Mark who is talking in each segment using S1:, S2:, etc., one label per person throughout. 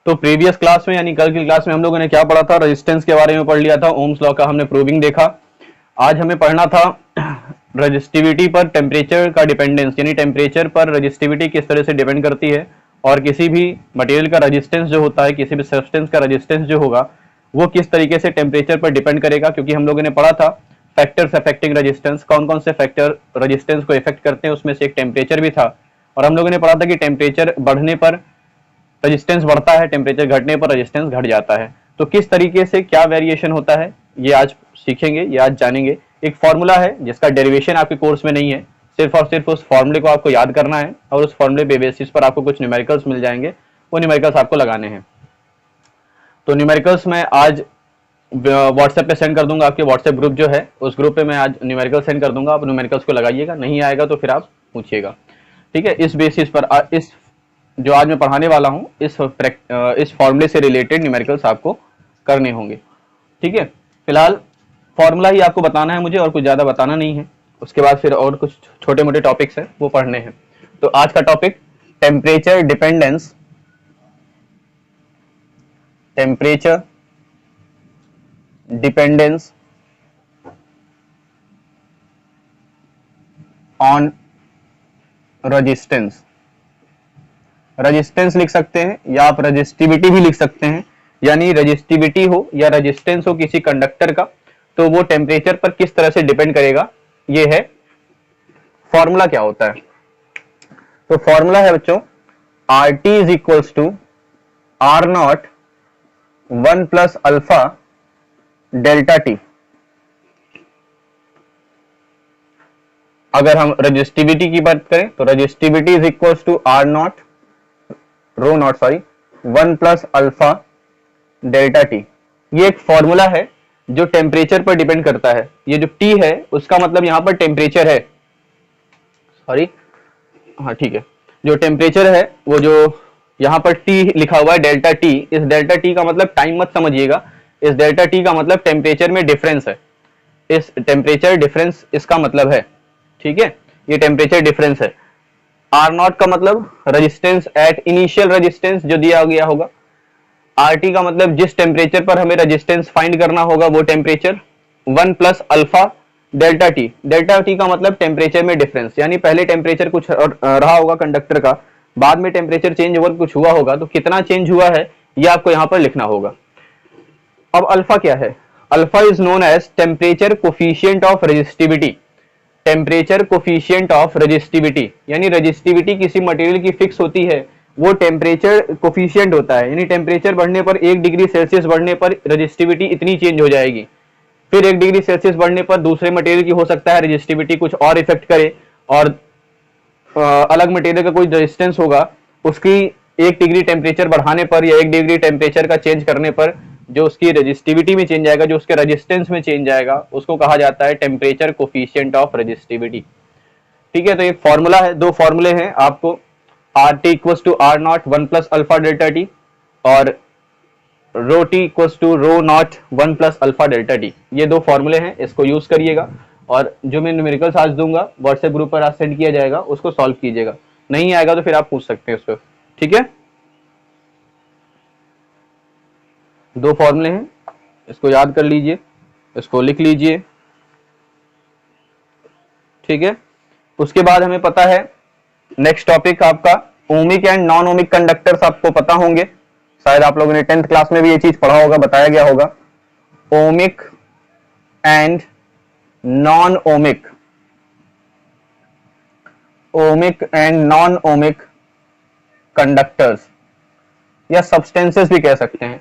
S1: तो previous class में यानी कल की क्लास में हम लोगों ने क्या पढ़ा था, रेजिस्टेंस के बारे में पढ़ लिया था, ओम्स लॉ का हमने प्रूविंग देखा। आज हमें पढ़ना था रजिस्टिविटी पर टेम्परेचर का डिपेंडेंस, यानी टेम्परेचर पर रजिस्टिविटी किस तरह से डिपेंड करती है और किसी भी मटेरियल का रेजिस्टेंस जो होता है, किसी भी सब्सटेंस का रेजिस्टेंस जो होगा वो किस तरीके से टेम्परेचर पर डिपेंड करेगा। क्योंकि हम लोगों ने पढ़ा था फैक्टर्स अफेक्टिंग रेजिस्टेंस, कौन कौन से फैक्टर रेजिस्टेंस को इफेक्ट करते हैं, उसमें से एक टेम्परेचर भी था। और हम लोगों ने पढ़ा था कि टेम्परेचर बढ़ने पर रेजिस्टेंस बढ़ता है, टेम्परेचर घटने पर रेजिस्टेंस घट जाता है। तो किस तरीके से क्या वेरिएशन होता है ये आज सीखेंगे, ये आज जानेंगे। एक फॉर्मूला है जिसका डेरिवेशन आपके कोर्स में नहीं है, सिर्फ और सिर्फ उस फॉर्मूले को आपको याद करना है और उस फॉर्मूले पे बेसिस पर आपको कुछ न्यूमेरिकल्स मिल जाएंगे, वो न्यूमेरिकल्स आपको लगाने हैं। तो न्यूमेरिकल्स मैं आज व्हाट्सएप पे सेंड कर दूंगा, आपके व्हाट्सएप ग्रुप जो है उस ग्रुप पे मैं आज न्यूमेरिकल सेंड कर दूंगा, आप न्यूमेरिकल्स को लगाइएगा, नहीं आएगा तो फिर आप पूछिएगा, ठीक है। इस बेसिस पर इस जो आज मैं पढ़ाने वाला हूँ इस फॉर्मूले से रिलेटेड न्यूमेरिकल्स आपको करने होंगे, ठीक है। फिलहाल फॉर्मूला ही आपको बताना है मुझे और कुछ ज्यादा बताना नहीं है, उसके बाद फिर और कुछ छोटे मोटे टॉपिक्स हैं वो पढ़ने हैं। तो आज का topic temperature dependence, temperature dependence on resistance. Resistance लिख सकते हैं या आप रेजिस्टिविटी भी लिख सकते हैं, यानी रेजिस्टिविटी हो या रेजिस्टेंस हो किसी कंडक्टर का तो वो टेम्परेचर पर किस तरह से डिपेंड करेगा, ये है फॉर्मूला। क्या होता है तो फॉर्मूला है बच्चों R T is equals to R not 1 plus alpha delta T. अगर हम रेजिस्टिविटी की बात करें तो resistivity is equals to R naught rho not 1 plus alpha delta T. ये एक फॉर्मूला है जो टेम्परेचर पर डिपेंड करता है। ये जो टी है उसका मतलब यहां पर टेम्परेचर है, सॉरी हाँ ठीक है, जो टेम्परेचर है वो जो यहां पर टी लिखा हुआ है डेल्टा टी, इस डेल्टा टी का मतलब टाइम मत समझिएगा, इस डेल्टा टी का मतलब टेम्परेचर में डिफरेंस है, इस टेम्परेचर डिफरेंस इसका मतलब है, ठीक है। ये टेम्परेचर डिफरेंस है। आर नॉट का मतलब रेजिस्टेंस एट इनिशियल रेजिस्टेंस जो दिया गया होगा, आर टी का मतलब जिस टेम्परेचर पर हमें रेजिस्टेंस फाइंड करना होगा वो temperature, 1 plus alpha delta T. Delta T का मतलब टेम्परेचर में डिफरेंस, यानी पहले टेम्परेचर कुछ रहा होगा कंडक्टर का, बाद में टेम्परेचर चेंज ओवर कुछ हुआ होगा, तो कितना चेंज हुआ है ये आपको यहां पर लिखना होगा। अब अल्फा क्या है, alpha is known as temperature coefficient of resistivity. Temperature coefficient of resistivity यानी रेजिस्टिविटी किसी मटेरियल की फिक्स होती है, वो टेम्परेचर कोफिशिएंट होता है, यानी टेम्परेचर बढ़ने पर 1 डिग्री सेल्सियस बढ़ने पर रेजिस्टिविटी इतनी चेंज हो जाएगी, फिर 1 डिग्री सेल्सियस बढ़ने पर दूसरे मटेरियल की हो सकता है रेजिस्टिविटी कुछ और इफेक्ट करे और अलग मटेरियल का कोई रेजिस्टेंस होगा, उसकी 1 डिग्री टेम्परेचर बढ़ाने पर या 1 डिग्री टेम्परेचर का चेंज करने पर जो उसकी रेजिस्टिविटी में चेंज आएगा, जो उसके रेजिस्टेंस में चेंज आएगा, उसको कहा जाता है टेम्परेचर कोफिशिएंट ऑफ रेजिस्टिविटी, ठीक है। तो एक फॉर्मूला है, दो फॉर्मूले हैं आपको, R T equals to R not 1 plus alpha delta T और rho T equals to rho not 1 plus alpha delta T. ये दो फॉर्मूले हैं, इसको यूज करिएगा और जो मैं न्यूमेरिकल्स आज दूंगा व्हाट्सएप ग्रुप पर आज सेंड किया जाएगा, उसको सॉल्व कीजिएगा, नहीं आएगा तो फिर आप पूछ सकते हैं उसको, ठीक है। दो फॉर्मूले हैं, इसको याद कर लीजिए, इसको लिख लीजिए, ठीक है। उसके बाद हमें पता है नेक्स्ट टॉपिक आपका ohmic and non ohmic conductors, आपको पता होंगे, शायद आप लोगों ने 10th क्लास में भी ये चीज पढ़ा होगा, बताया गया होगा। Ohmic and non ohmic, ohmic and non ohmic conductors या सब्सटेंसेस भी कह सकते हैं,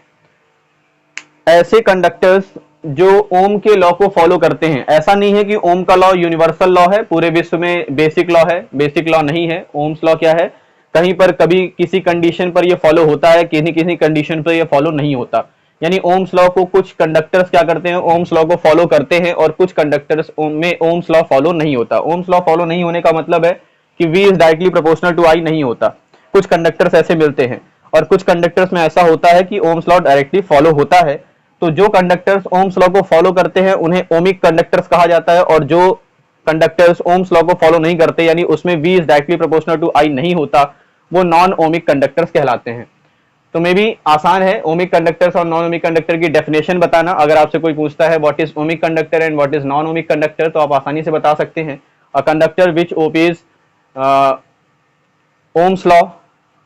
S1: ऐसे कंडक्टर्स जो ओम के लॉ को फॉलो करते हैं। ऐसा नहीं है कि ओम का लॉ यूनिवर्सल लॉ है, पूरे विश्व में बेसिक लॉ है, बेसिक लॉ नहीं है। ओम्स लॉ क्या है, कहीं पर कभी किसी कंडीशन पर ये फॉलो होता है, किसी किसी कंडीशन पर ये फॉलो नहीं होता। यानी ओम्स लॉ को कुछ कंडक्टर्स क्या करते हैं, ओम्स लॉ को फॉलो करते हैं और कुछ कंडक्टर्स में ओम्स लॉ फॉलो नहीं होता। ओम्स लॉ फॉलो नहीं होने का मतलब है कि V is directly proportional to I नहीं होता। कुछ कंडक्टर्स ऐसे मिलते हैं और कुछ कंडक्टर्स में ऐसा होता है कि ओम्स लॉ डायरेक्टली फॉलो होता है। तो जो कंडक्टर्स ओम्स लॉ को फॉलो करते हैं उन्हें ओमिक कंडक्टर्स कहा जाता है, और जो कंडक्टर्स ओम्स लॉ को फॉलो नहीं करते यानी उसमें V is directly proportional to I नहीं होता, वो नॉन ओमिक कंडक्टर्स कहलाते हैं। तो मे भी आसान है ओमिक कंडक्टर्स और नॉन ओमिक कंडक्टर की डेफिनेशन बताना। अगर आपसे कोई पूछता है what is ohmic conductor and what is non ohmic conductor, तो आप आसानी से बता सकते हैं अ conductor which obeys Ohm's law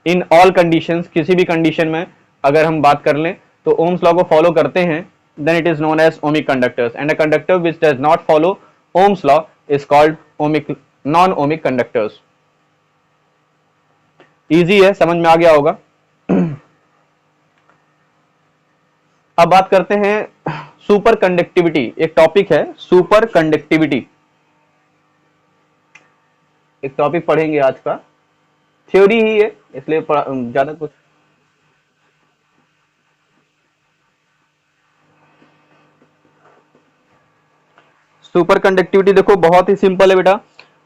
S1: in all conditions, किसी भी कंडीशन में अगर हम बात कर लें तो ओम्स लॉ को फॉलो करते हैं, then it is known as ohmic conductors. And a conductor which does not follow Ohm's law is called ohmic non ohmic conductors. Easy है, समझ में आ गया होगा। अब बात करते हैं सुपर कंडक्टिविटी, एक टॉपिक है सुपर कंडक्टिविटी, एक टॉपिक पढ़ेंगे आज का, थ्योरी ही है इसलिए ज्यादा कुछ। सुपर कंडक्टिविटी देखो बहुत ही सिंपल है बेटा।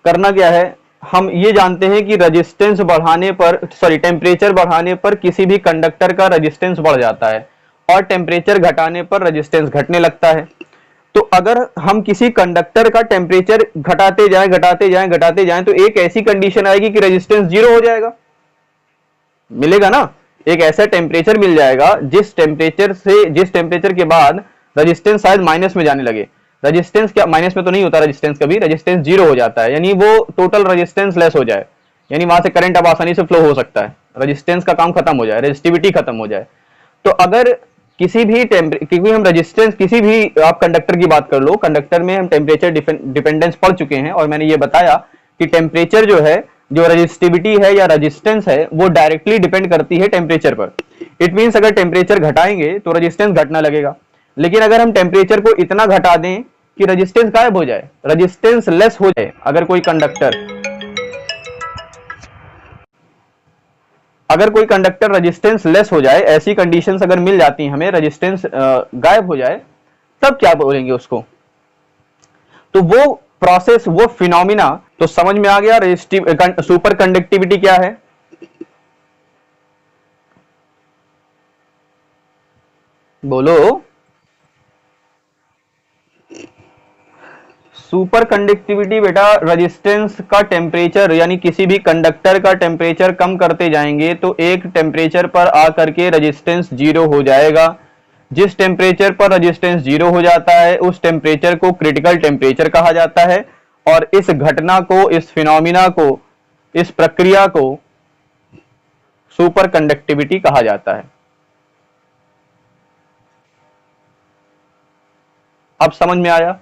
S1: करना क्या है, हम ये जानते हैं कि रेजिस्टेंस बढ़ाने पर, सॉरी टेम्परेचर बढ़ाने पर किसी भी कंडक्टर का रेजिस्टेंस बढ़ जाता है और टेम्परेचर घटाने पर रेजिस्टेंस घटने लगता है। तो अगर हम किसी कंडक्टर का टेम्परेचर घटाते जाएं घटाते जाएं घटाते जाएं तो एक ऐसी कंडीशन आएगी कि रेजिस्टेंस जीरो हो जाएगा, मिलेगा ना। एक ऐसा टेम्परेचर मिल जाएगा जिस टेम्परेचर के बाद रेजिस्टेंस शायद माइनस में जाने लगे। रेजिस्टेंस क्या माइनस में तो नहीं होता, रेजिस्टेंस कभी, रेजिस्टेंस जीरो हो जाता है, यानी वो टोटल रेजिस्टेंस लेस हो जाए, यानी वहां से करंट अब आसानी से फ्लो हो सकता है, रेजिस्टेंस का काम खत्म हो जाए, रेजिस्टिविटी खत्म हो जाए। तो अगर किसी भी क्योंकि हम रेजिस्टेंस किसी भी आप कंडक्टर की बात कर लो, कंडक्टर में हम टेम्परेचर डिपेंडेंस पढ़ चुके हैं और मैंने ये बताया कि टेम्परेचर जो है, जो रेजिस्टिविटी है या रेजिस्टेंस है, वो डायरेक्टली डिपेंड करती है टेम्परेचर पर। इट मींस अगर टेम्परेचर घटाएंगे तो रेजिस्टेंस घटना लगेगा, लेकिन अगर हम टेम्परेचर को इतना घटा दें कि रेजिस्टेंस गायब हो जाए, रेजिस्टेंस लेस हो जाए, अगर कोई कंडक्टर रेजिस्टेंस लेस हो जाए, ऐसी कंडीशंस अगर मिल जाती हैं हमें, रेजिस्टेंस गायब हो जाए, तब क्या बोलेंगे उसको। तो वो प्रोसेस, वो फिनोमिना, तो समझ में आ गया सुपर कंडक्टिविटी क्या है। बोलो। सुपर कंडक्टिविटी बेटा, रेजिस्टेंस का टेम्परेचर, यानी किसी भी कंडक्टर का टेम्परेचर कम करते जाएंगे तो एक टेम्परेचर पर आकर के रेजिस्टेंस जीरो हो जाएगा। जिस टेम्परेचर पर रेजिस्टेंस जीरो हो जाता है उस टेम्परेचर को क्रिटिकल टेम्परेचर कहा जाता है, और इस घटना को, इस फिनोमिना को, इस प्रक्रिया को सुपर कंडक्टिविटी कहा जाता है। अब समझ में आया।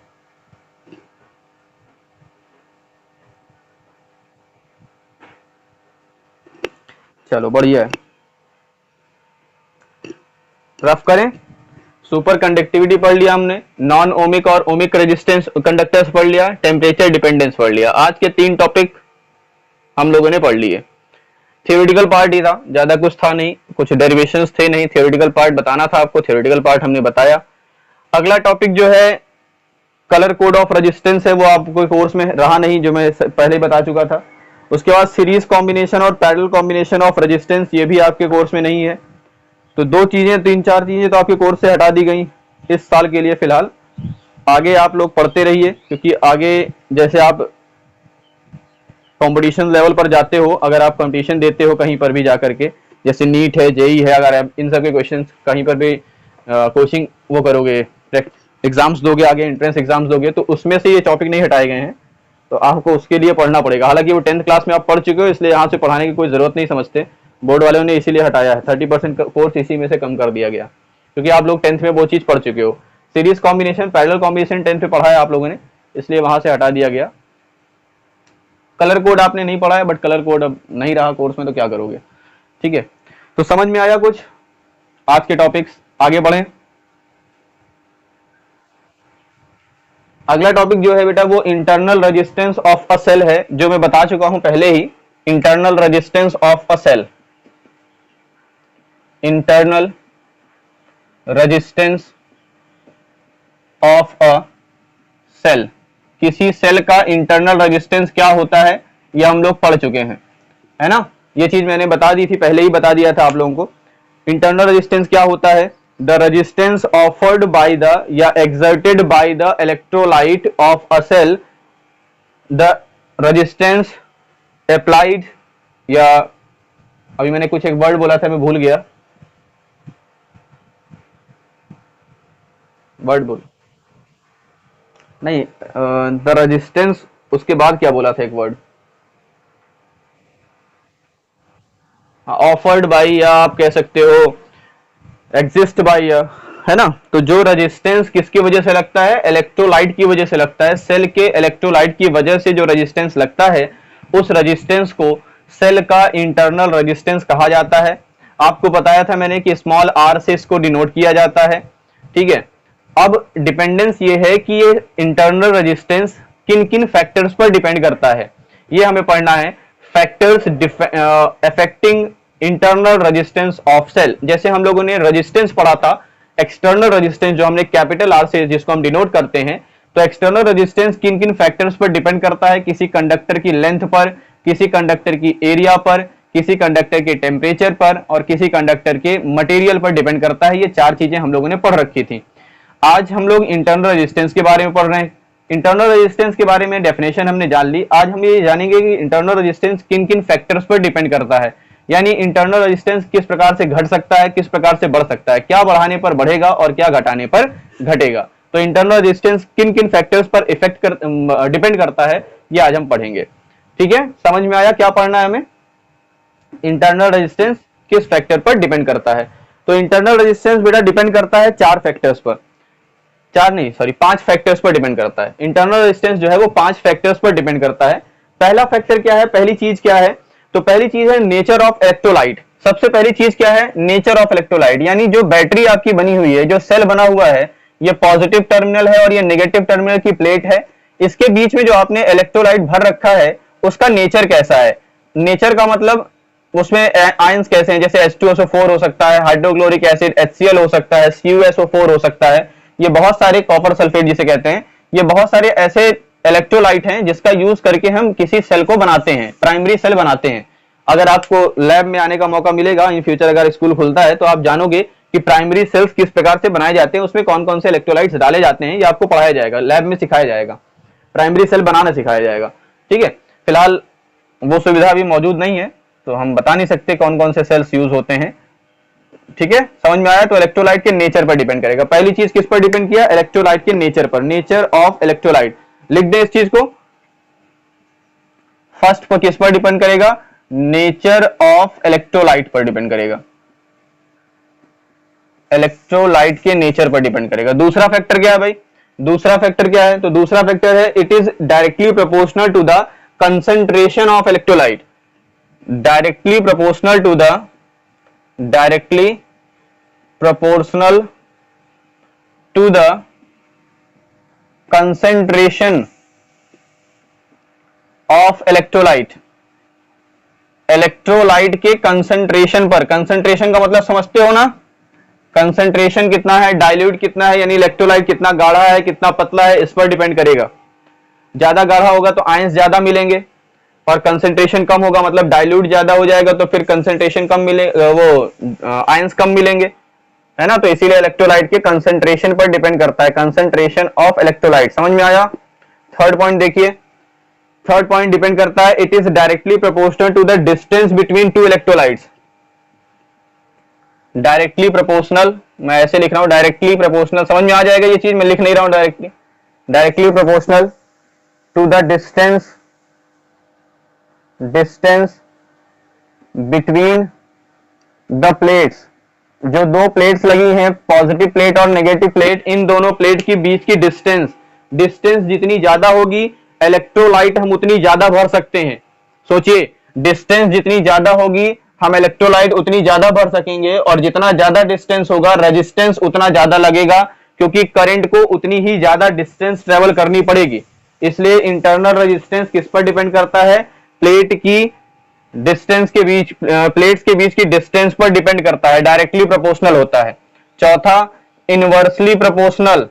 S1: चलो बढ़िया है, रफ करें। सुपर कंडक्टिविटी पढ़ लिया हमने, नॉन ओमिक और ओमिक रेजिस्टेंस कंडक्टर्स पढ़ लिया, टेम्परेचर डिपेंडेंस पढ़ लिया। आज के 3 टॉपिक हम लोगों ने पढ़ लिए। थियोरेटिकल पार्ट ही था, ज्यादा कुछ था नहीं, कुछ डेरिवेशंस थे नहीं, थियोरेटिकल पार्ट बताना था आपको, थियोरेटिकल पार्ट हमने बताया। अगला टॉपिक जो है कलर कोड ऑफ रेजिस्टेंस है, वो आपको कोर्स में रहा नहीं, जो मैं पहले बता चुका था। उसके बाद सीरीज कॉम्बिनेशन और पैरेलल कॉम्बिनेशन ऑफ रेजिस्टेंस, ये भी आपके कोर्स में नहीं है। तो 2 चीजें, 3-4 चीजें तो आपके कोर्स से हटा दी गई इस साल के लिए फिलहाल। आगे आप लोग पढ़ते रहिए, क्योंकि आगे जैसे आप कंपटीशन लेवल पर जाते हो, अगर आप कंपटीशन देते हो कहीं पर भी जाकर के, जैसे नीट है, जेई है, अगर आप इन सब के क्वेश्चन कहीं पर भी कोचिंग वो करोगे, एग्जाम्स दोगे, आगे एंट्रेंस एग्जाम्स दोगे, तो उसमें से ये टॉपिक नहीं हटाए गए हैं, तो आपको उसके लिए पढ़ना पड़ेगा। हालांकि वो 10th क्लास में आप पढ़ चुके हो, इसलिए यहाँ से पढ़ाने की कोई जरूरत नहीं समझते, बोर्ड वालों ने इसीलिए हटाया है, 30% कोर्स इसी में से कम कर दिया गया, क्योंकि आप लोग 10th में वो चीज पढ़ चुके हो। Series combination, parallel combination 10th में पढ़ा है आप लोगों ने, इसलिए वहां से हटा दिया गया। कलर कोड आपने नहीं पढ़ा है, बट कलर कोड अब नहीं रहा कोर्स में, तो क्या करोगे। ठीक है, तो समझ में आया कुछ आज के टॉपिक्स। आगे बढ़े। अगला टॉपिक जो है बेटा वो internal resistance of a cell है, जो मैं बता चुका हूं पहले ही। Internal resistance of a cell, internal resistance of a cell, किसी सेल का इंटरनल रेजिस्टेंस क्या होता है, ये हम लोग पढ़ चुके हैं, है ना। ये चीज मैंने बता दी थी, पहले ही बता दिया था आप लोगों को। इंटरनल रेजिस्टेंस क्या होता है, the resistance offered by the या exerted by the electrolyte of a cell, the resistance applied, या अभी मैंने कुछ एक वर्ड बोला था मैं भूल गया, वर्ड बोल, नहीं द रेजिस्टेंस, उसके बाद क्या बोला था एक वर्ड, ऑफर्ड बाई, या आप कह सकते हो एग्जिस्ट बाई, है ना। तो जो रेजिस्टेंस किसकी वजह से लगता है, इलेक्ट्रोलाइट की वजह से लगता है। सेल के इलेक्ट्रोलाइट की वजह से जो रेजिस्टेंस लगता है, उस रेजिस्टेंस को सेल का इंटरनल रेजिस्टेंस कहा जाता है। आपको बताया था मैंने कि स्मॉल आर से इसको डिनोट किया जाता है, ठीक है। अब डिपेंडेंस ये है कि ये इंटरनल रेजिस्टेंस किन किन फैक्टर्स पर डिपेंड करता है, ये हमें पढ़ना है। Factors affecting internal resistance of cell, जैसे हम लोगों ने रेजिस्टेंस पढ़ा था, एक्सटर्नल रेजिस्टेंस जो हमने कैपिटल आर से जिसको हम डिनोट करते हैं, तो एक्सटर्नल रेजिस्टेंस किन किन फैक्टर्स पर डिपेंड करता है, किसी कंडक्टर की लेंथ पर, किसी कंडक्टर की एरिया पर, किसी कंडक्टर के टेम्परेचर पर, और किसी कंडक्टर के मटेरियल पर डिपेंड करता है। ये चार चीजें हम लोगों ने पढ़ रखी थी। आज हम लोग इंटरनल रेजिस्टेंस के बारे में पढ़ रहे हैं। इंटरनल रेजिस्टेंस के बारे में डेफिनेशन हमने जान ली। आज हम ये जानेंगे कि इंटरनल रेजिस्टेंस किन किन फैक्टर्स पर डिपेंड करता है, यानी इंटरनल रेजिस्टेंस किस प्रकार से घट सकता है, किस प्रकार से बढ़ सकता है, क्या बढ़ाने पर बढ़ेगा और क्या घटाने पर घटेगा। तो इंटरनल रेजिस्टेंस किन किन फैक्टर्स पर डिपेंड करता है, ये आज हम पढ़ेंगे। ठीक है, समझ में आया क्या पढ़ना है हमें, इंटरनल रेजिस्टेंस किस फैक्टर पर डिपेंड करता है। तो इंटरनल रेजिस्टेंस बेटा डिपेंड करता है चार फैक्टर्स पर, चार नहीं सॉरी 5 फैक्टर्स पर डिपेंड करता है। इंटरनल रेजिस्टेंस जो है वो 5 फैक्टर्स पर डिपेंड करता है। पहला फैक्टर क्या है, पहली चीज क्या है, तो पहली चीज है नेचर ऑफ इलेक्ट्रोलाइट। सबसे पहली चीज क्या है, नेचर ऑफ इलेक्ट्रोलाइट, यानी जो बैटरी आपकी बनी हुई है, जो सेल बना हुआ है, ये पॉजिटिव टर्मिनल है और ये नेगेटिव टर्मिनल की प्लेट है। इसके बीच में जो आपने इलेक्ट्रोलाइट भर रखा है, उसका नेचर कैसा है। नेचर का मतलब उसमें आयंस कैसे हैं, जैसे H2SO4 हो सकता है, हाइड्रोक्लोरिक एसिड HCl हो सकता है, CuSO4 हो सकता है। ये बहुत सारे कॉपर सल्फेट जिसे कहते हैं, ये बहुत सारे ऐसे इलेक्ट्रोलाइट हैं जिसका यूज करके हम किसी सेल को बनाते हैं, प्राइमरी सेल बनाते हैं। अगर आपको लैब में आने का मौका मिलेगा इन फ्यूचर, अगर स्कूल खुलता है, तो आप जानोगे कि प्राइमरी सेल्स किस प्रकार से बनाए जाते हैं, उसमें कौन कौन से इलेक्ट्रोलाइट्स डाले जाते हैं, ये आपको पढ़ाया जाएगा, लैब में सिखाया जाएगा, प्राइमरी सेल बनाना सिखाया जाएगा। ठीक है, फिलहाल वो सुविधा अभी मौजूद नहीं है, तो हम बता नहीं सकते कौन कौन से सेल्स यूज होते हैं। ठीक है, समझ में आया। तो इलेक्ट्रोलाइट के नेचर पर डिपेंड करेगा। पहली चीज किस पर डिपेंड किया, इलेक्ट्रोलाइट के नेचर पर, नेचर ऑफ इलेक्ट्रोलाइट। लिख दे इस चीज को, फर्स्ट पर किस पर डिपेंड करेगा, नेचर ऑफ इलेक्ट्रोलाइट पर डिपेंड करेगा, इलेक्ट्रोलाइट के नेचर पर डिपेंड करेगा। दूसरा फैक्टर क्या है भाई, दूसरा फैक्टर क्या है, तो दूसरा फैक्टर है it is directly proportional to the concentration of electrolyte, directly proportional to the, directly proportional to the concentration of electrolyte, electrolyte के कंसंट्रेशन पर। कंसंट्रेशन का मतलब समझते हो ना, कंसंट्रेशन कितना है, डाइल्यूट कितना है, यानी इलेक्ट्रोलाइट कितना गाढ़ा है, कितना पतला है, इस पर डिपेंड करेगा। ज्यादा गाढ़ा होगा तो आयंस ज्यादा मिलेंगे, और कंसंट्रेशन कम होगा मतलब डाइल्यूट ज्यादा हो जाएगा, तो फिर कंसंट्रेशन कम मिले, वो आयंस कम मिलेंगे, है ना। तो इसीलिए इलेक्ट्रोलाइट के कंसंट्रेशन पर डिपेंड करता है, कंसंट्रेशन ऑफ इलेक्ट्रोलाइट। समझ में आया। थर्ड पॉइंट देखिए, थर्ड पॉइंट डिपेंड करता है it is directly proportional to the distance between two electrolytes. Directly proportional, मैं ऐसे लिख रहा हूं डायरेक्टली प्रोपोर्शनल, समझ में आ जाएगा ये चीज, मैं लिख नहीं रहा हूं directly, directly proportional to the distance between the plates. जो दो प्लेट्स लगी हैं, पॉजिटिव प्लेट और नेगेटिव प्लेट, इन दोनों प्लेट के बीच की डिस्टेंस, डिस्टेंस जितनी ज्यादा होगी इलेक्ट्रोलाइट हम उतनी ज्यादा भर सकते हैं। सोचिए, डिस्टेंस जितनी ज्यादा होगी हम इलेक्ट्रोलाइट उतनी ज्यादा भर सकेंगे, और जितना ज्यादा डिस्टेंस होगा रेजिस्टेंस उतना ज्यादा लगेगा, क्योंकि करंट को उतनी ही ज्यादा डिस्टेंस ट्रेवल करनी पड़ेगी। इसलिए इंटरनल रेजिस्टेंस किस पर डिपेंड करता है, प्लेट की डिस्टेंस के बीच, प्लेट्स के बीच की डिस्टेंस पर डिपेंड करता है, डायरेक्टली प्रोपोर्शनल होता है। चौथा, inversely proportional,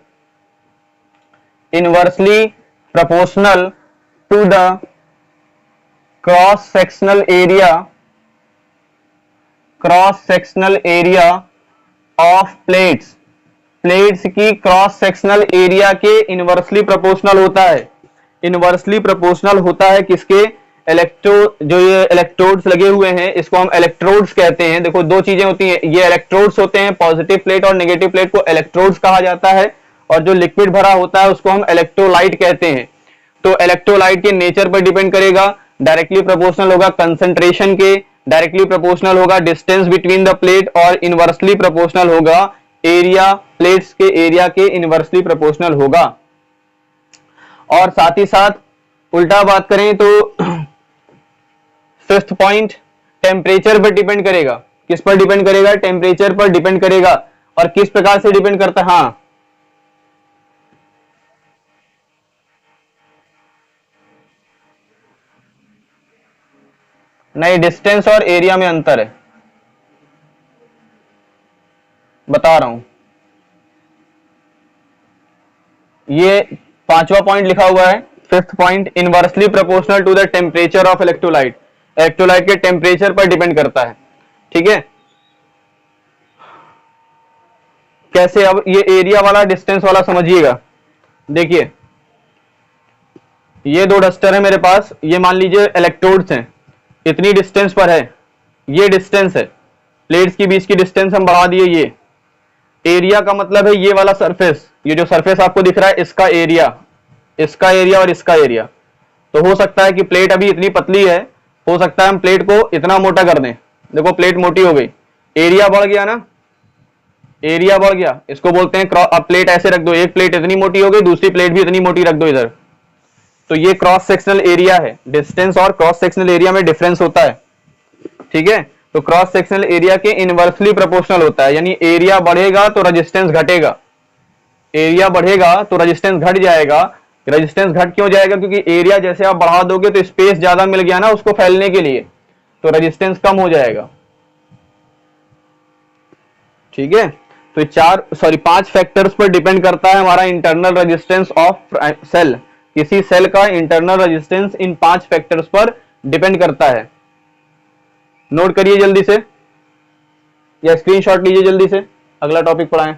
S1: inversely proportional to the cross sectional area, cross sectional area of plates, plates की क्रॉस सेक्शनल एरिया के इनवर्सली प्रोपोर्शनल होता है। इनवर्सली प्रोपोर्शनल होता है किसके, जो ये इलेक्ट्रोड्स लगे हुए हैं, इसको हम इलेक्ट्रोड्स कहते हैं। देखो दो चीजें होती हैं, ये इलेक्ट्रोड्स होते हैं, पॉजिटिव प्लेट और नेगेटिव प्लेट को इलेक्ट्रोड्स कहा जाता है, और जो लिक्विड भरा होता है उसको हम इलेक्ट्रोलाइट कहते हैं। तो इलेक्ट्रोलाइट के नेचर पर डिपेंड करेगा, डायरेक्टली प्रोपोर्शनल होगा कंसंट्रेशन के, डायरेक्टली प्रोपोर्शनल होगा डिस्टेंस बिटवीन द प्लेट, और इनवर्सली प्रोपोर्शनल होगा एरिया, प्लेट्स के एरिया के इनवर्सली प्रोपोर्शनल होगा। और साथ ही साथ उल्टा बात करें तो फिफ्थ पॉइंट टेम्परेचर पर डिपेंड करेगा। किस पर डिपेंड करेगा? टेम्परेचर पर डिपेंड करेगा। और किस प्रकार से डिपेंड करता है? हाँ, नहीं, डिस्टेंस और एरिया में अंतर है, बता रहा हूं। ये पांचवा पॉइंट लिखा हुआ है, fifth point, inversely proportional to the temperature of electrolyte. Electrolyte के टेम्परेचर पर डिपेंड करता है। ठीक है, कैसे? अब ये एरिया वाला डिस्टेंस वाला समझिएगा। देखिए, ये दो डस्टर है मेरे पास, ये मान लीजिए इलेक्ट्रोड्स हैं, इतनी डिस्टेंस पर है, ये डिस्टेंस है, प्लेट्स के बीच की डिस्टेंस हम बढ़ा दिए। ये एरिया का मतलब है ये वाला सरफेस, ये जो सरफेस आपको दिख रहा है इसका एरिया, इसका एरिया और इसका एरिया। तो हो सकता है कि प्लेट अभी इतनी पतली है, हो सकता है हम प्लेट को इतना मोटा कर दें। देखो प्लेट मोटी हो गई, एरिया बढ़ गया ना, एरिया बढ़ गया, इसको बोलते हैं अब प्लेट ऐसे रख दो, एक प्लेट इतनी मोटी हो गई, दूसरी प्लेट भी इतनी मोटी रख दो इधर, तो ये क्रॉस सेक्शनल एरिया है। डिस्टेंस और क्रॉस सेक्शनल एरिया में डिफरेंस होता है। ठीक है, तो क्रॉस सेक्शनल एरिया के इनवर्सली प्रोपोर्शनल होता है, यानी एरिया बढ़ेगा तो रेजिस्टेंस घटेगा, एरिया बढ़ेगा तो रेजिस्टेंस घट जाएगा। रेजिस्टेंस घट क्यों जाएगा? क्योंकि एरिया जैसे आप बढ़ा दोगे तो स्पेस ज्यादा मिल गया ना उसको फैलने के लिए, तो रेजिस्टेंस कम हो जाएगा। ठीक है, तो पांच फैक्टर्स पर डिपेंड करता है हमारा इंटरनल रेजिस्टेंस ऑफ सेल। किसी सेल का इंटरनल रेजिस्टेंस इन पांच फैक्टर्स पर डिपेंड करता है। नोट करिए जल्दी से, या स्क्रीनशॉट लीजिए जल्दी से, अगला टॉपिक पढ़ाएं।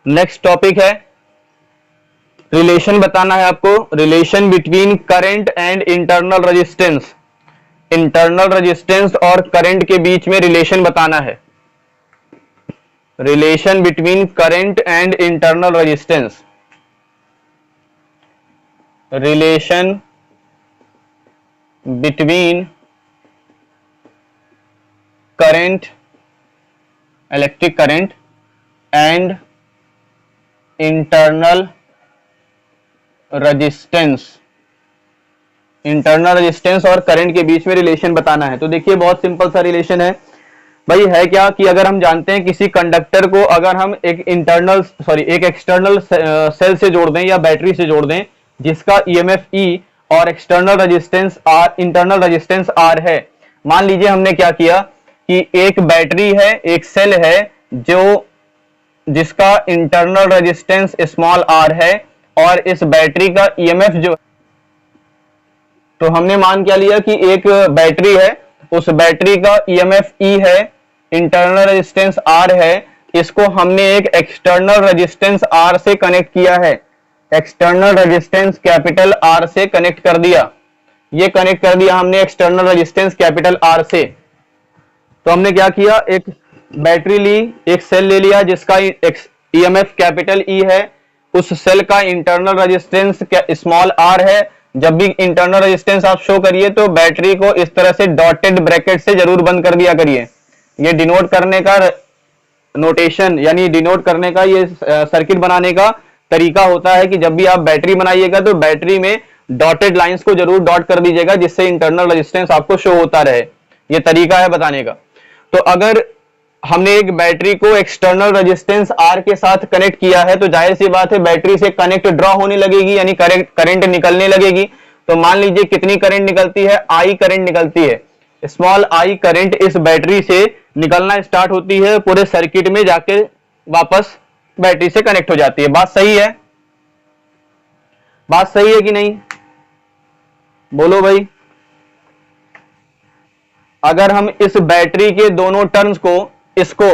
S1: नेक्स्ट टॉपिक है, रिलेशन बताना है आपको, relation between current and internal resistance. Internal resistance और करंट के बीच में रिलेशन बताना है। Relation between current and internal resistance, relation between current, electric current and internal resistance. Internal resistance और करंट के बीच में रिलेशन बताना है। तो देखिए बहुत सिंपल सा रिलेशन है भाई, है क्या कि अगर हम जानते हैं किसी कंडक्टर को अगर हम एक एक्सटर्नल सेल से जोड़ दें या बैटरी से जोड़ दें जिसका ईएमएफ ई और external resistance R, internal resistance R है। मान लीजिए हमने क्या किया कि एक बैटरी है, एक सेल है जो जिसका इंटरनल रेजिस्टेंस स्मॉल आर है और इस बैटरी का ईएमएफ जो, तो हमने मान क्या लिया कि एक बैटरी है, उस बैटरी का ईएमएफ ई है, इंटरनल रेजिस्टेंस आर है, इसको हमने एक एक्सटर्नल रेजिस्टेंस आर से कनेक्ट किया है, एक्सटर्नल रेजिस्टेंस कैपिटल आर से कनेक्ट कर दिया। ये कनेक्ट कर दिया हमने एक्सटर्नल रेजिस्टेंस कैपिटल आर से। तो हमने क्या किया, एक बैटरी ली, एक सेल ले लिया जिसका ईएमएफ कैपिटल ई है, उस सेल का इंटरनल रेजिस्टेंस स्मॉल आर है। जब भी इंटरनल रेजिस्टेंस आप शो करिए तो बैटरी को इस तरह से डॉटेड ब्रैकेट से जरूर बंद कर दिया करिए। ये डिनोट करने का नोटेशन, यानी डिनोट करने का ये सर्किट बनाने का तरीका होता है कि जब भी आप बैटरी बनाइएगा तो बैटरी में डॉटेड लाइंस को जरूर डॉट कर दीजिएगा जिससे इंटरनल रेजिस्टेंस आपको शो होता रहे। ये तरीका है बताने का। तो अगर हमने एक बैटरी को एक्सटर्नल रेजिस्टेंस आर के साथ कनेक्ट किया है तो जाहिर सी बात है बैटरी से कनेक्ट ड्रॉ होने लगेगी, यानी करंट निकलने लगेगी। तो मान लीजिए कितनी करंट निकलती है, आई करंट निकलती है, स्मॉल आई करंट इस बैटरी से निकलना स्टार्ट होती है, पूरे सर्किट में जाके वापस बैटरी से कनेक्ट हो जाती है। बात सही है? बात सही है कि नहीं, बोलो भाई। अगर हम इस बैटरी के दोनों टर्न्स को, इसको,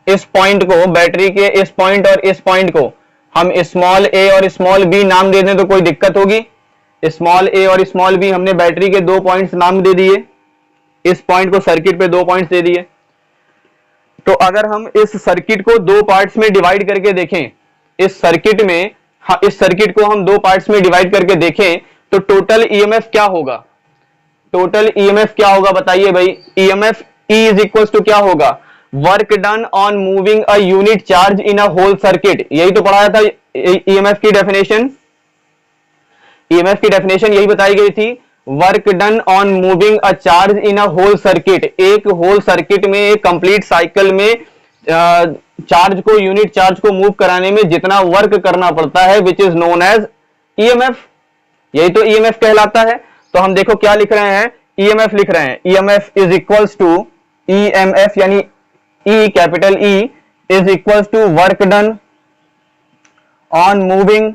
S1: इस पॉइंट को, बैटरी के इस पॉइंट और इस पॉइंट को हम स्मॉल ए और स्मॉल बी नाम दे दें तो कोई दिक्कत होगी? स्मॉल ए और स्मॉल बी हमने बैटरी के 2 पॉइंट्स नाम दे दिए, इस पॉइंट को सर्किट पे 2 पॉइंट्स दे दिए। तो अगर हम इस सर्किट को 2 पार्ट्स में डिवाइड करके देखें, इस सर्किट में, हाँ, इस सर्किट को हम 2 पार्ट्स में डिवाइड करके देखें तो टोटल ईएमएफ क्या होगा? टोटल ईएमएफ क्या होगा बताइए भाई? EMF E is equal to क्या होगा? Work done on moving a unit charge in a whole circuit. यही तो पढ़ाया था ईएमएफ की डेफिनेशन। ईएमएफ की डेफिनेशन यही बताई गई थी, work done on moving a charge in a whole circuit. एक होल सर्किट में, एक कंप्लीट साइकिल में चार्ज को, यूनिट चार्ज को मूव कराने में जितना वर्क करना पड़ता है, which is known as EMF. यही तो ईएमएफ कहलाता है। तो हम देखो क्या लिख रहे हैं, ईएमएफ लिख रहे हैं। EMF is equals to, EMF यानी E, capital E is equals to work done on moving,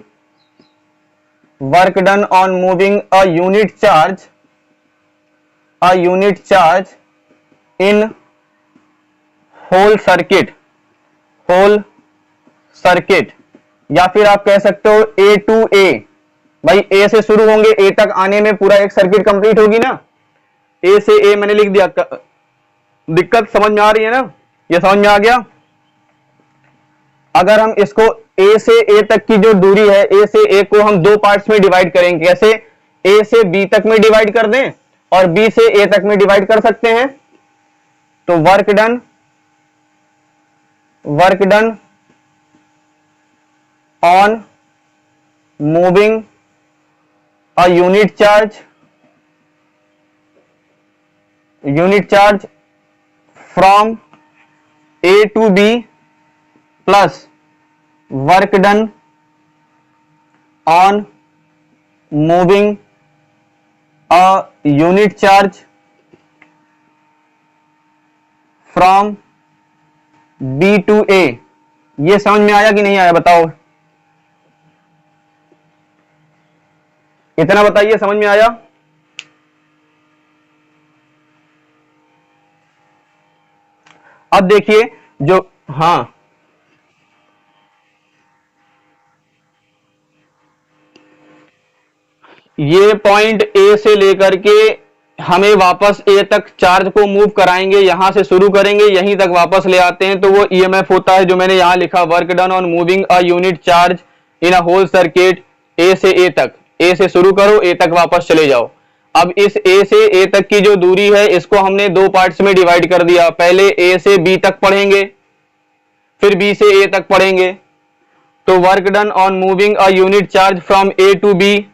S1: work done on moving a unit charge in whole circuit, whole circuit. या फिर आप कह सकते हो ए टू ए। भाई ए से शुरू होंगे, ए तक आने में पूरा एक सर्किट कंप्लीट होगी ना। ए से ए मैंने लिख दिया। दिक्कत समझ में आ रही है ना? ये समझ में आ गया? अगर हम इसको ए से ए तक की जो दूरी है, ए से ए को हम 2 पार्ट्स में डिवाइड करेंगे। कैसे? ए से बी तक में डिवाइड कर दें और बी से ए तक में डिवाइड कर सकते हैं। तो work done on moving a unit charge from A to B plus work done on moving a unit charge from B to A. ये समझ में आया कि नहीं आया बताओ? इतना बताइए, समझ में आया? अब देखिए जो, हाँ, ये पॉइंट ए से लेकर के हमें वापस ए तक चार्ज को मूव कराएंगे, यहां से शुरू करेंगे, यहीं तक वापस ले आते हैं, तो वो ईएमएफ होता है जो मैंने यहां लिखा, work done on moving a unit charge in a whole circuit A से ए तक। ए से शुरू करो, ए तक वापस चले जाओ। अब इस ए से ए तक की जो दूरी है, इसको हमने 2 पार्ट्स में डिवाइड कर दिया। पहले ए से बी तक पढ़ेंगे, फिर बी से ए तक पढ़ेंगे। तो work done on moving a unit charge from A to B,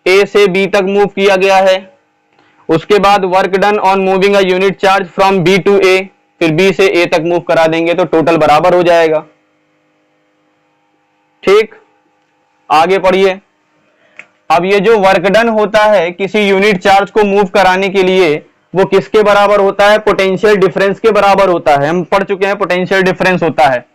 S1: A से बी तक मूव किया गया है। उसके बाद work done on moving a unit charge from B to A, फिर बी से ए तक मूव करा देंगे तो टोटल बराबर हो जाएगा। ठीक, आगे पढ़िए। अब ये जो वर्क डन होता है किसी यूनिट चार्ज को मूव कराने के लिए, वो किसके बराबर होता है? पोटेंशियल डिफरेंस के बराबर होता है। हम पढ़ चुके हैं पोटेंशियल डिफरेंस होता है।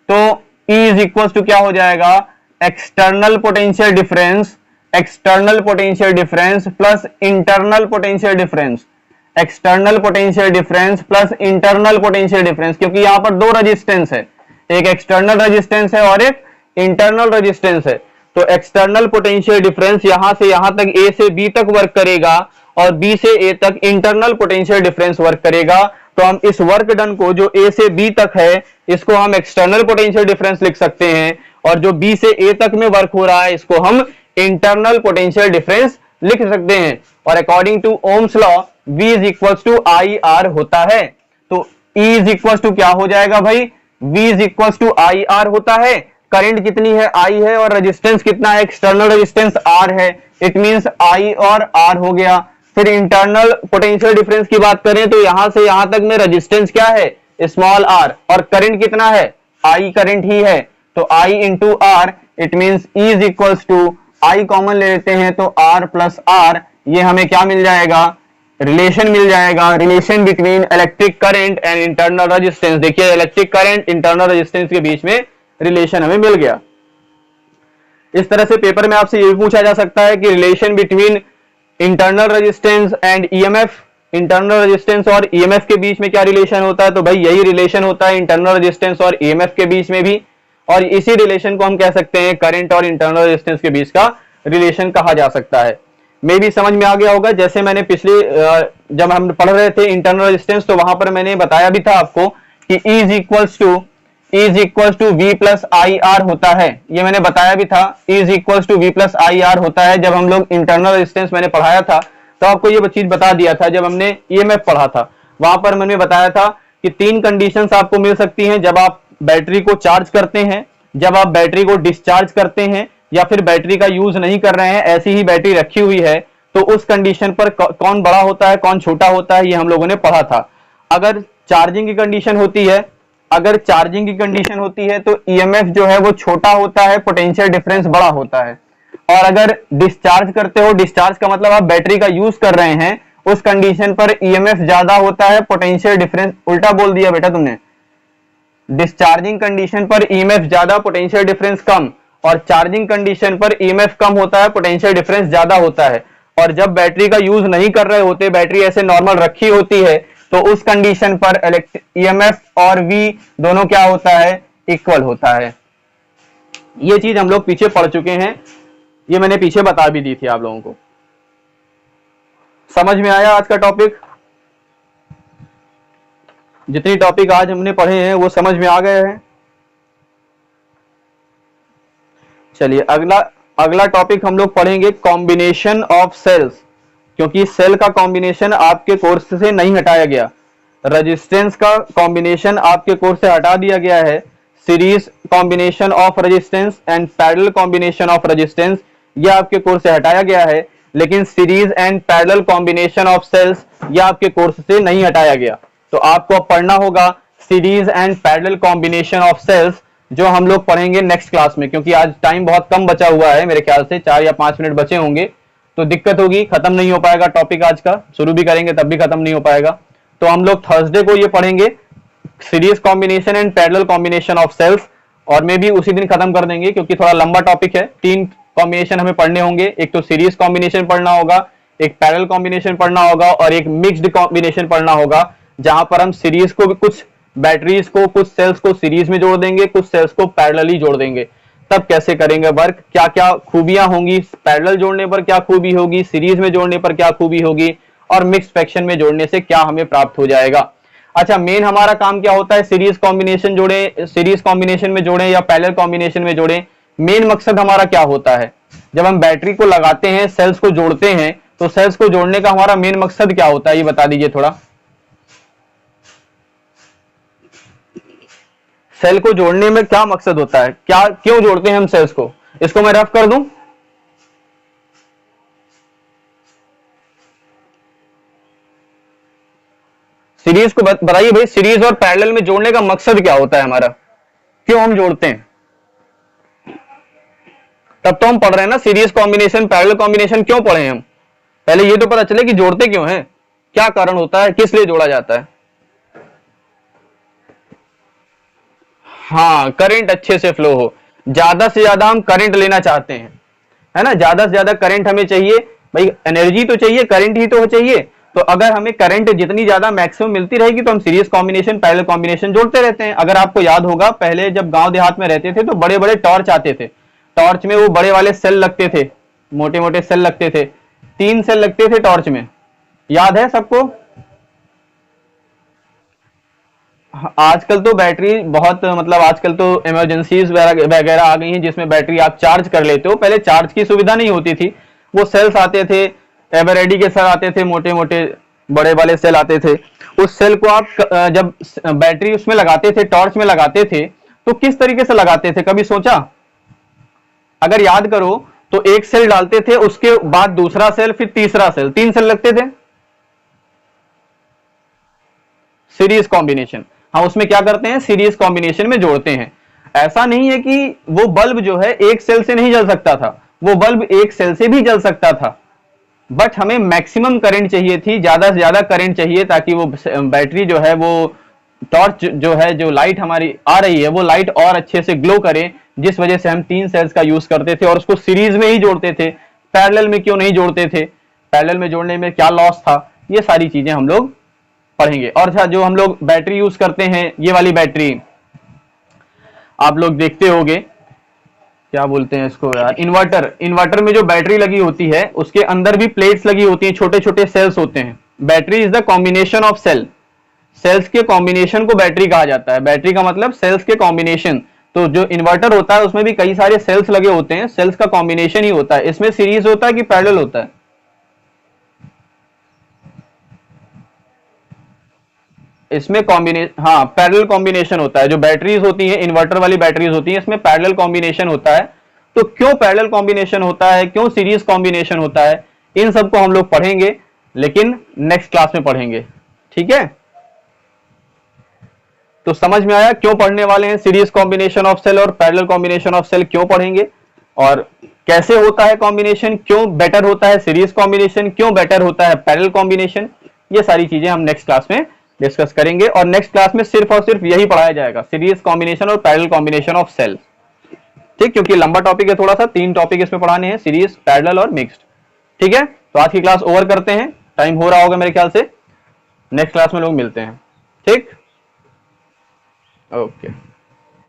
S1: तो E इज इक्वल टू क्या हो जाएगा? External potential difference plus internal potential difference, external potential difference plus internal potential difference. क्योंकि यहां पर 2 रेजिस्टेंस है, एक एक्सटर्नल रेजिस्टेंस है और एक इंटरनल रेजिस्टेंस है। तो एक्सटर्नल पोटेंशियल डिफरेंस यहां से यहां तक ए से बी तक वर्क करेगा और बी से ए तक इंटरनल पोटेंशियल डिफरेंस वर्क करेगा। तो हम इस वर्क डन को जो ए से बी तक है, इसको हम एक्सटर्नल पोटेंशियल डिफरेंस लिख सकते हैं, और जो बी से ए तक में वर्क हो रहा है, इसको हम इंटरनल पोटेंशियल डिफरेंस लिख सकते हैं। और according to Ohm's law V is equal to I R होता है। तो E इज इक्वल टू क्या हो जाएगा भाई? V is equal to I R होता है। करंट कितनी है? I है, और रेजिस्टेंस कितना है? एक्सटर्नल रेजिस्टेंस R है। इट मींस I और R हो गया। फिर इंटरनल पोटेंशियल डिफरेंस की बात करें तो यहां से यहां तक में रेजिस्टेंस क्या है? स्मॉल r, और करंट कितना है? I करंट ही है। तो I into R, it means E is equal to, I common ले लेते हैं तो R प्लस R, ये हमें क्या मिल जाएगा? रिलेशन मिल जाएगा, relation between electric current and internal resistance. देखिए इलेक्ट्रिक करंट इंटरनल रेजिस्टेंस के बीच में रिलेशन हमें मिल गया। इस तरह से पेपर में आपसे ये भी पूछा जा सकता है कि relation between internal resistance and EMF, internal resistance और ईएमएफ के बीच में क्या रिलेशन होता है? तो भाई यही रिलेशन होता है इंटरनल रेजिस्टेंस और ईएमएफ के बीच में भी। और इसी रिलेशन को हम कह सकते हैं करंट और इंटरनल रेजिस्टेंस के बीच का रिलेशन कहा जा सकता है। मे भी समझ में आ गया होगा। जैसे मैंने पिछले जब हम पढ़ रहे थे इंटरनल रेजिस्टेंस, तो वहां पर मैंने बताया भी था आपको कि E is equals to V plus I R होता है। ये मैंने बताया भी था, E is equals to V plus I R होता है। जब हम लोग इंटरनल रेजिस्टेंस मैंने पढ़ाया था तो आपको ये चीज बता दिया था। जब हमने EMF पढ़ा था वहां पर मैंने बताया था कि 3 कंडीशंस आपको मिल सकती हैं जब आप बैटरी को चार्ज करते हैं, जब आप बैटरी को डिस्चार्ज करते हैं, या फिर बैटरी का यूज नहीं कर रहे हैं, ऐसी ही बैटरी रखी हुई है, तो उस कंडीशन पर कौन बड़ा होता है कौन छोटा होता है, ये हम लोगों ने पढ़ा था। अगर चार्जिंग की कंडीशन होती है, अगर चार्जिंग की कंडीशन होती है तो ईएमएफ जो है वो छोटा होता है, पोटेंशियल डिफरेंस बड़ा होता है। और अगर डिस्चार्ज करते हो, डिस्चार्ज का मतलब आप बैटरी का यूज कर रहे हैं, उस कंडीशन पर ईएमएफ ज्यादा होता है, पोटेंशियल डिफरेंस, उल्टा बोल दिया बेटा तुमने। डिस्चार्जिंग कंडीशन पर ईएमएफ ज्यादा, पोटेंशियल डिफरेंस कम, और चार्जिंग कंडीशन पर ईएमएफ कम होता है, पोटेंशियल डिफरेंस ज्यादा होता है। और जब बैटरी का यूज नहीं कर रहे होते, बैटरी ऐसे नॉर्मल रखी होती है, तो उस कंडीशन पर ईएमएफ और वी दोनों क्या होता है, इक्वल होता है। ये चीज हम लोग पीछे पढ़ चुके हैं, ये मैंने पीछे बता भी दी थी आप लोगों को। समझ में आया आज का टॉपिक? जितनी टॉपिक आज हमने पढ़े हैं वो समझ में आ गए हैं। चलिए अगला टॉपिक हम लोग पढ़ेंगे कॉम्बिनेशन ऑफ सेल्स, क्योंकि सेल का कॉम्बिनेशन आपके कोर्स से नहीं हटाया गया, रेजिस्टेंस का कॉम्बिनेशन आपके कोर्स से हटा दिया गया है। Series combination of resistance and parallel combination of resistance ये आपके कोर्स से हटाया गया है, लेकिन series and parallel combination of cells ये आपके कोर्स से नहीं हटाया गया। तो आपको अब पढ़ना होगा series and parallel combination of cells, जो हम लोग पढ़ेंगे नेक्स्ट क्लास में, क्योंकि आज टाइम बहुत कम बचा हुआ है, मेरे ख्याल से 4 या 5 मिनट बचे होंगे, तो दिक्कत होगी, खत्म नहीं हो पाएगा टॉपिक आज का। शुरू भी करेंगे तब भी खत्म नहीं हो पाएगा। तो हम लोग थर्सडे को ये पढ़ेंगे series combination and parallel combination of cells, और मे भी उसी दिन खत्म कर देंगे, क्योंकि थोड़ा लंबा टॉपिक है। 3 कॉम्बिनेशन हमें पढ़ने होंगे, एक तो सीरीज कॉम्बिनेशन पढ़ना होगा, एक पैरेलल कॉम्बिनेशन पढ़ना होगा, और एक मिक्स्ड कॉम्बिनेशन पढ़ना होगा, जहां पर हम सीरीज को भी, कुछ बैटरीज को, कुछ सेल्स को सीरीज में जोड़ देंगे, कुछ सेल्स को पैरेलली जोड़ देंगे। तब कैसे करेंगे वर्क, क्या क्या खूबियां होंगी, पैरेलल जोड़ने पर क्या खूबी होगी, सीरीज में जोड़ने पर क्या खूबी होगी, और मिक्स फ्रैक्शन में जोड़ने से क्या हमें प्राप्त हो जाएगा। अच्छा, मेन हमारा काम क्या होता है, सीरीज कॉम्बिनेशन जोड़े, सीरीज कॉम्बिनेशन में जोड़े या पैरेलल कॉम्बिनेशन में जोड़े, मेन मकसद हमारा क्या होता है। जब हम बैटरी को लगाते हैं, सेल्स को जोड़ते हैं, तो सेल्स को जोड़ने का हमारा मेन मकसद क्या होता है, ये बता दीजिए थोड़ा। सेल को जोड़ने में क्या मकसद होता है, क्या क्यों जोड़ते हैं हम सेल्स को, इसको मैं रफ कर दूं। सीरीज को बताइए भाई, सीरीज और पैरेलल में जोड़ने का मकसद क्या होता है हमारा, क्यों हम जोड़ते हैं। तब तो हम पढ़ रहे हैं ना सीरीज कॉम्बिनेशन पैरेलल कॉम्बिनेशन, क्यों पढ़े हम, पहले ये तो पता चले कि जोड़ते क्यों हैं, क्या कारण होता है, किस लिए जोड़ा जाता है। हाँ, करंट अच्छे से फ्लो हो, ज्यादा से ज्यादा हम करंट लेना चाहते हैं, है ना, ज्यादा से ज्यादा करंट हमें चाहिए भाई, एनर्जी तो चाहिए, करंट ही तो चाहिए। तो अगर हमें करंट जितनी ज्यादा मैक्सिमम मिलती रहेगी तो हम सीरीज कॉम्बिनेशन पैरेलल कॉम्बिनेशन जोड़ते रहते हैं। अगर आपको याद होगा, पहले जब गांव देहात में रहते थे तो बड़े बड़े टॉर्च आते थे, टॉर्च में वो बड़े वाले सेल लगते थे, मोटे मोटे सेल लगते थे, 3 सेल लगते थे टॉर्च में, याद है सबको। आजकल तो बैटरी बहुत, मतलब आजकल तो इमरजेंसीज वगैरह आ गई हैं जिसमें बैटरी आप चार्ज कर लेते हो, पहले चार्ज की सुविधा नहीं होती थी। वो सेल्स आते थे, एवरेडी के सेल आते थे, मोटे मोटे बड़े वाले सेल आते थे। उस सेल को आप जब बैटरी उसमें लगाते थे, टॉर्च में लगाते थे, तो किस तरीके से लगाते थे, कभी सोचा? अगर याद करो तो एक सेल डालते थे, उसके बाद दूसरा सेल, फिर तीसरा सेल, 3 सेल लगते थे, सीरीज कॉम्बिनेशन। हाँ, उसमें क्या करते हैं, सीरीज कॉम्बिनेशन में जोड़ते हैं। ऐसा नहीं है कि वो बल्ब जो है एक सेल से नहीं जल सकता था, वो बल्ब एक सेल से भी जल सकता था, बट हमें मैक्सिमम करंट चाहिए थी, ज्यादा से ज्यादा करंट चाहिए, ताकि वो बैटरी जो है, वो टॉर्च जो है, जो लाइट हमारी आ रही है, वो लाइट और अच्छे से ग्लो करे, जिस वजह से हम 3 सेल्स का यूज करते थे और उसको सीरीज में ही जोड़ते थे। पैरेलल में क्यों नहीं जोड़ते थे, पैरेलल में जोड़ने में क्या लॉस था, ये सारी चीजें हम लोग पढ़ेंगे। और जो हम लोग बैटरी यूज करते हैं, ये वाली बैटरी, आप लोग देखते होंगे, क्या बोलते हैं इसको यार, इन्वर्टर। इन्वर्टर में जो बैटरी लगी होती है उसके अंदर भी प्लेट्स लगी होती हैं, छोटे छोटे सेल्स होते हैं। Battery is the combination of cell, cells के कॉम्बिनेशन को बैटरी कहा जाता है। बैटरी का मतलब सेल्स के कॉम्बिनेशन। तो जो इन्वर्टर होता है उसमें भी कई सारे सेल्स लगे होते हैं, सेल्स का कॉम्बिनेशन ही होता है। इसमें सीरीज होता है कि पैरेलल होता है? इसमें कॉम्बिनेशन, हाँ पैरेलल कॉम्बिनेशन होता है। जो बैटरीज होती हैं, इन्वर्टर वाली बैटरीज होती हैं, इसमें पैरेलल कॉम्बिनेशन होता है। तो क्यों पैरेलल कॉम्बिनेशन होता है, क्यों सीरीज कॉम्बिनेशन होता है, इन सबको हम लोग पढ़ेंगे, लेकिन नेक्स्ट क्लास में पढ़ेंगे। ठीक है, तो समझ में आया क्यों पढ़ने वाले हैं सीरीज कॉम्बिनेशन ऑफ सेल और पैरेलल कॉम्बिनेशन ऑफ सेल क्यों पढ़ेंगे, और कैसे होता है कॉम्बिनेशन, क्यों बेटर होता है सीरीज कॉम्बिनेशन, क्यों बेटर होता है पैरेलल कॉम्बिनेशन। ये सारी चीजें हम नेक्स्ट क्लास में डिस्कस करेंगे, और नेक्स्ट क्लास में सिर्फ और सिर्फ यही पढ़ाया जाएगा, सीरीज कॉम्बिनेशन और पैरेलल कॉम्बिनेशन ऑफ सेल। ठीक, क्योंकि लंबा टॉपिक है थोड़ा सा, 3 टॉपिक इसमें पढ़ाने हैं, सीरीज, पैरेलल और मिक्स्ड। ठीक है, तो आज की क्लास ओवर करते हैं, टाइम हो रहा होगा मेरे ख्याल से। नेक्स्ट क्लास में लोग मिलते हैं। ठीक, ओके।